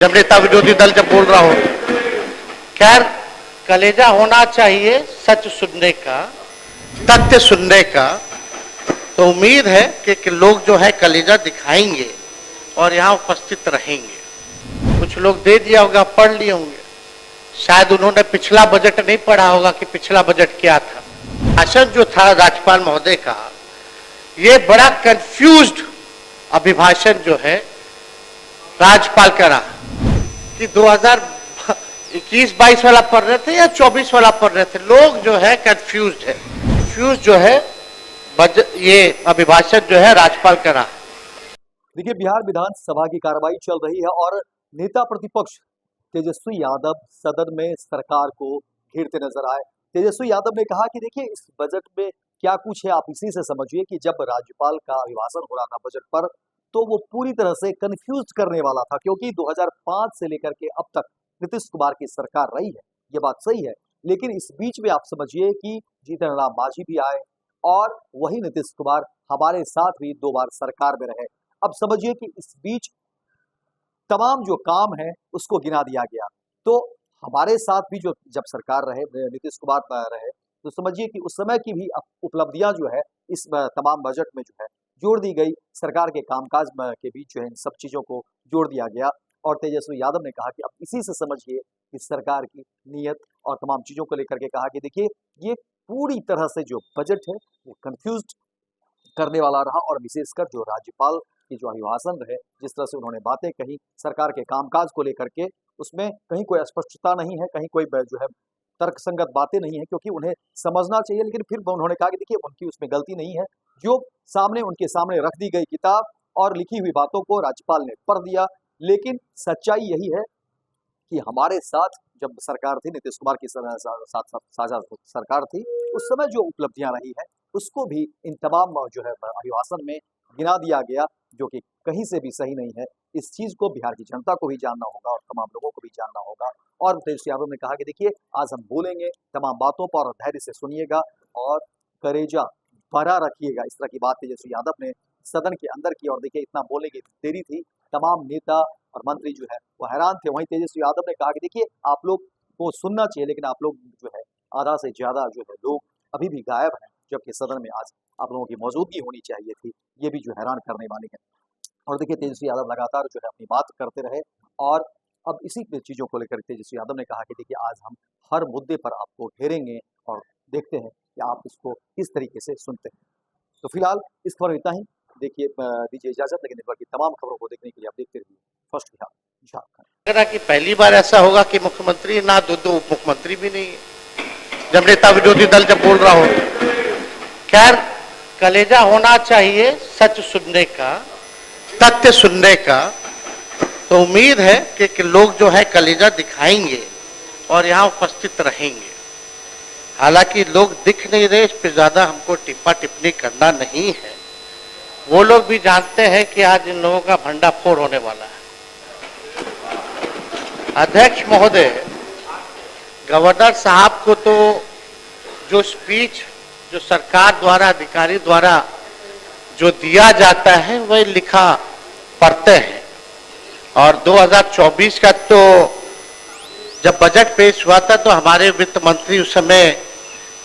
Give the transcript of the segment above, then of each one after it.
जब नेता विरोधी दल जब बोल रहा हो, खैर कलेजा होना चाहिए सच सुनने का, तथ्य सुनने का। तो उम्मीद है कि लोग जो है कलेजा दिखाएंगे और यहाँ उपस्थित रहेंगे। कुछ लोग दे दिया होगा, पढ़ लिए होंगे, शायद उन्होंने पिछला बजट नहीं पढ़ा होगा कि पिछला बजट क्या था। भाषण जो था राज्यपाल महोदय का, ये बड़ा कंफ्यूज्ड अभिभाषण जो है राज्यपाल का रहा कि 2021-22 वाला पढ़ रहे थे या 24 वाला पढ़ रहे थे। लोग जो है कंफ्यूज्ड है, जो है ये अभिभाषण जो है राज्यपाल का रहा। देखिए, बिहार विधानसभा की कार्रवाई चल रही है और नेता प्रतिपक्ष तेजस्वी यादव सदन में सरकार को घेरते नजर आए। तेजस्वी यादव ने कहा कि देखिए, इस बजट में क्या कुछ है आप इसी से समझिए कि जब राज्यपाल का अभिभाषण हो रहा था बजट पर, तो वो पूरी तरह से कंफ्यूज करने वाला था, क्योंकि 2005 से लेकर के अब तक नीतीश कुमार की सरकार रही है, ये बात सही है। लेकिन इस बीच में आप समझिए कि जीतन राम मांझी भी आए और वही नीतीश कुमार हमारे साथ भी 2 बार सरकार में रहे। अब समझिए कि इस बीच तमाम जो काम है उसको गिना दिया गया। तो हमारे साथ भी जो जब सरकार रहे, नीतीश कुमार रहे, तो समझिए कि उस समय की भी उपलब्धियां जो है इस तमाम बजट में जो है जोड़ दी गई। सरकार के कामकाज के बीच जो है इन सब चीजों को जोड़ दिया गया। और तेजस्वी यादव ने कहा कि अब इसी से समझिए कि सरकार की नीयत और तमाम चीजों को लेकर के कहा कि देखिए, ये पूरी तरह से जो बजट है वो कंफ्यूज करने वाला रहा। और विशेषकर जो राज्यपाल की जो अभिभाषण रहे, जिस तरह से उन्होंने बातें कही सरकार के कामकाज को लेकर के, उसमें कहीं कोई अस्पष्टता नहीं है, कहीं कोई जो है तर्कसंगत बातें नहीं है, क्योंकि उन्हें समझना चाहिए। लेकिन फिर उन्होंने कहा कि देखिए, उनकी उसमें गलती नहीं है। जो सामने उनके सामने रख दी गई किताब और लिखी हुई बातों को राज्यपाल ने पढ़ दिया। लेकिन सच्चाई यही है कि हमारे साथ जब सरकार थी, नीतीश कुमार की साथ साझा सरकार थी, उस समय जो उपलब्धियां रही है उसको भी इन तमाम जो है अभिभाषण में गिना दिया गया, जो कि कहीं से भी सही नहीं है। इस चीज को बिहार की जनता को भी जानना होगा और तमाम लोगों को भी जानना होगा। और तेजस्वी यादव ने कहा कि देखिए, आज हम बोलेंगे तमाम बातों पर और धैर्य से सुनिएगा और कलेजा बड़ा रखिएगा। इस तरह की बात तेजस्वी यादव ने सदन के अंदर की। और देखिए, इतना बोलने की देरी थी, तमाम नेता और मंत्री जो है वो हैरान थे। वहीं तेजस्वी यादव ने कहा कि देखिए, आप लोग को सुनना चाहिए, लेकिन आप लोग जो है आधा से ज्यादा जो है लोग अभी भी गायब हैं, जबकि सदन में आज आप लोगों की मौजूदगी होनी चाहिए थी। ये भी जो हैरान करने वाली है। और देखिए, तेजस्वी यादव लगातार जो है अपनी बात करते रहे। और अब इसी चीजों को लेकर तेजस्वी यादव ने कहा कि देखिए, आज हम हर मुद्दे पर आपको घेरेंगे और देखते हैं कि आप इसको किस तरीके से सुनते हैं। तो फिलहाल इस खबर में इतना ही। देखिए, दीजिए इजाजत, लेकिन नेटवर्क की तमाम खबरों को देखने के लिए आप देखते रहिए फर्स्ट बिहार झारखंड। कि पहली बार ऐसा होगा कि मुख्यमंत्री ना दो उप मुख्यमंत्री भी नहीं है जब नेता विरोधी दल जब बोल रहा हो। खैर कलेजा होना चाहिए सच सुनने का, तथ्य सुनने का। तो उम्मीद है कि लोग जो है कलेजा दिखाएंगे और यहाँ उपस्थित रहेंगे। हालांकि लोग दिख नहीं रहे, इस पर ज्यादा हमको टिप्पा टिप्पणी करना नहीं है। वो लोग भी जानते हैं कि आज इन लोगों का भंडाफोड़ होने वाला है। अध्यक्ष महोदय, गवर्नर साहब को तो जो स्पीच जो सरकार द्वारा, अधिकारी द्वारा जो दिया जाता है वह लिखा पढ़ते हैं। और 2024 का तो जब बजट पेश हुआ था तो हमारे वित्त मंत्री उस समय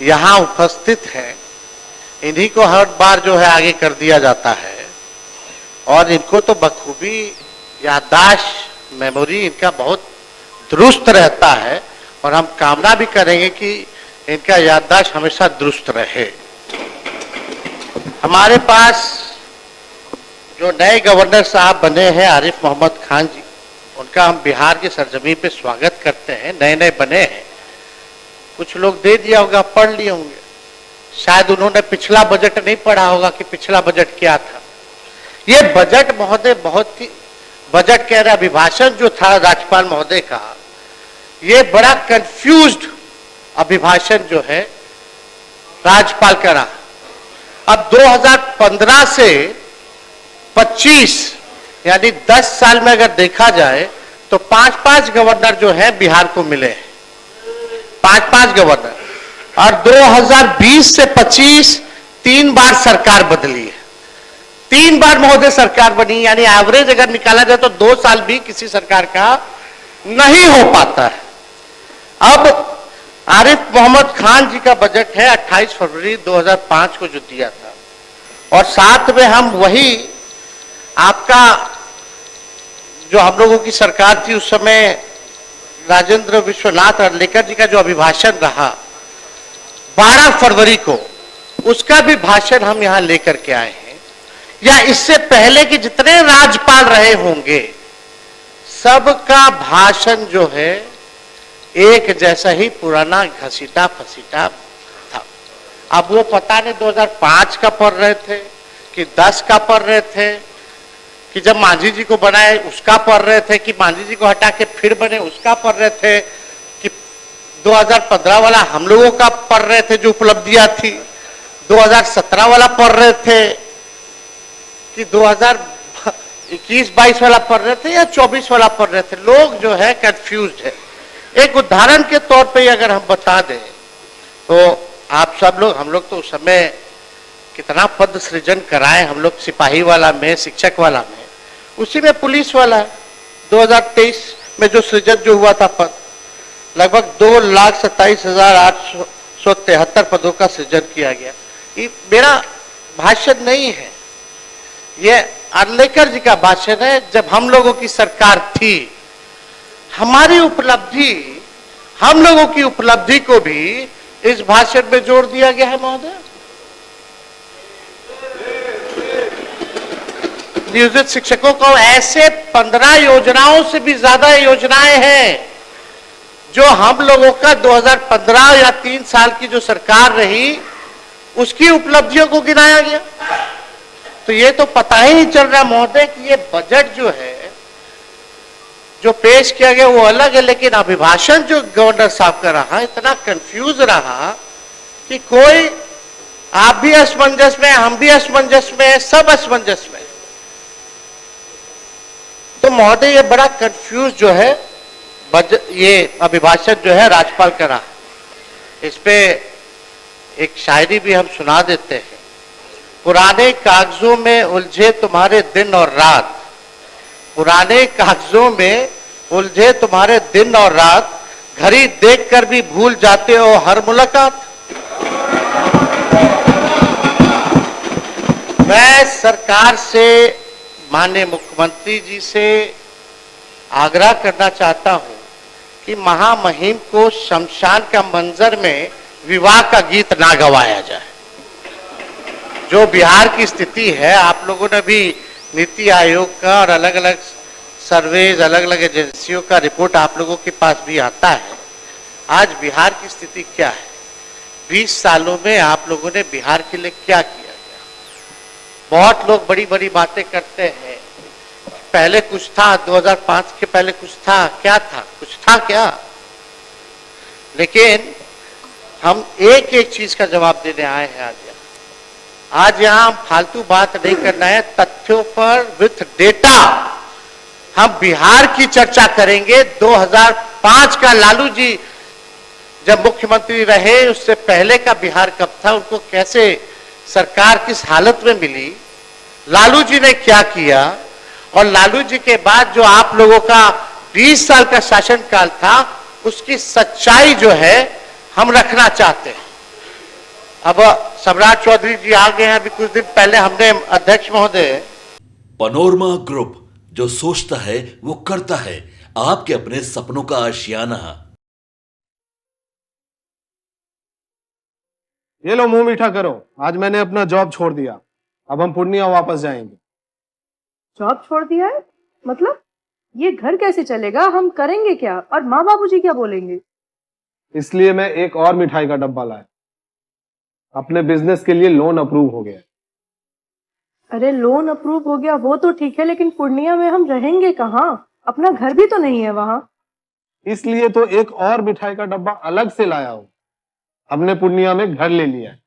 यहाँ उपस्थित हैं। इन्हीं को हर बार जो है आगे कर दिया जाता है और इनको तो बखूबी याददाश्त, मेमोरी इनका बहुत दुरुस्त रहता है। और हम कामना भी करेंगे कि इनका याददाश्त हमेशा दुरुस्त रहे। हमारे पास जो नए गवर्नर साहब बने हैं आरिफ मोहम्मद खान जी, उनका हम बिहार की सरजमीन पे स्वागत करते हैं। नए नए बने हैं, कुछ लोग दे दिया होगा, पढ़ लिए होंगे, शायद उन्होंने पिछला बजट नहीं पढ़ा होगा कि पिछला बजट क्या था। ये बजट महोदय बहुत ही, बजट कह रहे अभिभाषण जो था राज्यपाल महोदय का, ये बड़ा कंफ्यूज्ड अभिभाषण जो है राज्यपाल का रहा। अब 2015 से 25 यानी 10 साल में अगर देखा जाए तो 5-5 गवर्नर जो है बिहार को मिले हैं, 5-5 गवर्नर। और 2020 से 25 3 बार सरकार बदली है। 3 बार महोदय सरकार बनी, यानी एवरेज अगर निकाला जाए तो 2 साल भी किसी सरकार का नहीं हो पाता है। अब आरिफ मोहम्मद खान जी का बजट है 28 फरवरी 2005 को जो दिया था, और साथ में हम वही आपका जो हम लोगों की सरकार थी उस समय राजेंद्र विश्वनाथ अर्लेकर जी का जो अभिभाषण रहा 12 फरवरी को, उसका भी भाषण हम यहां लेकर के आए हैं। या इससे पहले कि जितने राज्यपाल रहे होंगे सबका भाषण जो है एक जैसा ही पुराना घसीटा फसीटा था। अब वो पता नहीं 2005 का पढ़ रहे थे कि 10 का पढ़ रहे थे, कि जब मांझी जी को बनाए उसका पढ़ रहे थे, कि मांझी जी को हटा के फिर बने उसका पढ़ रहे थे, कि 2015 वाला हम लोगों का पढ़ रहे थे जो उपलब्धियां थी, 2017 वाला पढ़ रहे थे, कि 2021-22 वाला पढ़ रहे थे या 24 वाला पढ़ रहे थे। लोग जो है कंफ्यूज्ड है। एक उदाहरण के तौर पे अगर हम बता दें तो आप सब लोग, हम लोग तो उस समय कितना पद सृजन कराए हम लोग, सिपाही वाला में, शिक्षक वाला में, उसी में पुलिस वाला 2023 में जो सृजन जो हुआ था पद, लगभग 2,27,873 पदों का सृजन किया गया। ये मेरा भाषण नहीं है, ये अर्लेकर जी का भाषण है। जब हम लोगों की सरकार थी, हमारी उपलब्धि, हम लोगों की उपलब्धि को भी इस भाषण में जोड़ दिया गया है महोदय। नियोजित शिक्षकों को ऐसे 15 योजनाओं से भी ज्यादा योजनाएं हैं जो हम लोगों का 2015 या 3 साल की जो सरकार रही उसकी उपलब्धियों को गिनाया गया। तो ये तो पता ही नहीं चल रहा महोदय कि ये बजट जो है जो पेश किया गया वो अलग है, लेकिन अभिभाषण जो गवर्नर साहब का रहा इतना कंफ्यूज रहा कि कोई, आप भी असमंजस में, हम भी असमंजस में, सब असमंजस में। तो महोदय ये बड़ा कंफ्यूज जो है ये अभिभाषण जो है राज्यपाल का रहा। इस पे एक शायरी भी हम सुना देते हैं। पुराने कागजों में उलझे तुम्हारे दिन और रात, पुराने कागजों में उलझे तुम्हारे दिन और रात, घड़ी देखकर भी भूल जाते हो हर मुलाकात। मैं सरकार से, माननीय मुख्यमंत्री जी से आग्रह करना चाहता हूं कि महामहिम को शमशान का मंजर में विवाह का गीत ना गवाया जाए। जो बिहार की स्थिति है, आप लोगों ने भी नीति आयोग का और अलग अलग सर्वेज, अलग अलग एजेंसियों का रिपोर्ट आप लोगों के पास भी आता है। आज बिहार की स्थिति क्या है, 20 सालों में आप लोगों ने बिहार के लिए क्या किया गया। बहुत लोग बड़ी बड़ी बातें करते हैं, पहले कुछ था, 2005 के पहले कुछ था, क्या था, कुछ था क्या। लेकिन हम एक एक चीज का जवाब देने आए हैं आज यहां हम फालतू बात नहीं करना है, तथ्यों पर विथ डेटा हम बिहार की चर्चा करेंगे। 2005 का लालू जी जब मुख्यमंत्री रहे, उससे पहले का बिहार कब था, उनको कैसे सरकार किस हालत में मिली, लालू जी ने क्या किया, और लालू जी के बाद जो आप लोगों का 20 साल का शासनकाल था उसकी सच्चाई जो है हम रखना चाहते हैं। अब सम्राट चौधरी जी आ गए हैं। अभी कुछ दिन पहले हमने अध्यक्ष महोदय, पनोरमा ग्रुप, जो सोचता है वो करता है, आपके अपने सपनों का आशियाना। ये लो मुंह मीठा करो, आज मैंने अपना जॉब छोड़ दिया, अब हम पूर्णिया वापस जाएंगे। जॉब छोड़ दिया है? मतलब ये घर कैसे चलेगा, हम करेंगे क्या, और माँ बाबूजी क्या बोलेंगे? इसलिए मैं एक और मिठाई का डब्बा लाया, अपने बिजनेस के लिए लोन अप्रूव हो गया। अरे लोन अप्रूव हो गया वो तो ठीक है, लेकिन पूर्णिया में हम रहेंगे कहाँ? अपना घर भी तो नहीं है वहां। इसलिए तो एक और मिठाई का डब्बा अलग से लाया हूं। हमने पूर्णिया में घर ले लिया है,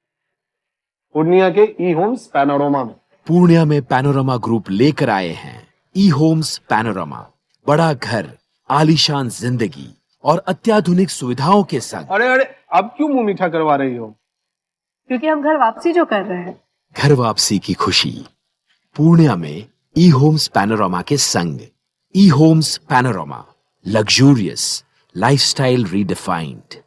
पूर्णिया के ई होम्स पैनोरमा में। पूर्णिया में पैनोरमा ग्रुप लेकर आए हैं ई होम्स पैनोरमा। बड़ा घर, आलीशान जिंदगी और अत्याधुनिक सुविधाओं के संग। अरे अरे, अब क्यों मुंह मीठा करवा रही हो? क्योंकि हम घर वापसी जो कर रहे हैं। घर वापसी की खुशी पूर्णिया में ई होम्स पैनोरामा के संग। E homes panorama, luxurious lifestyle redefined.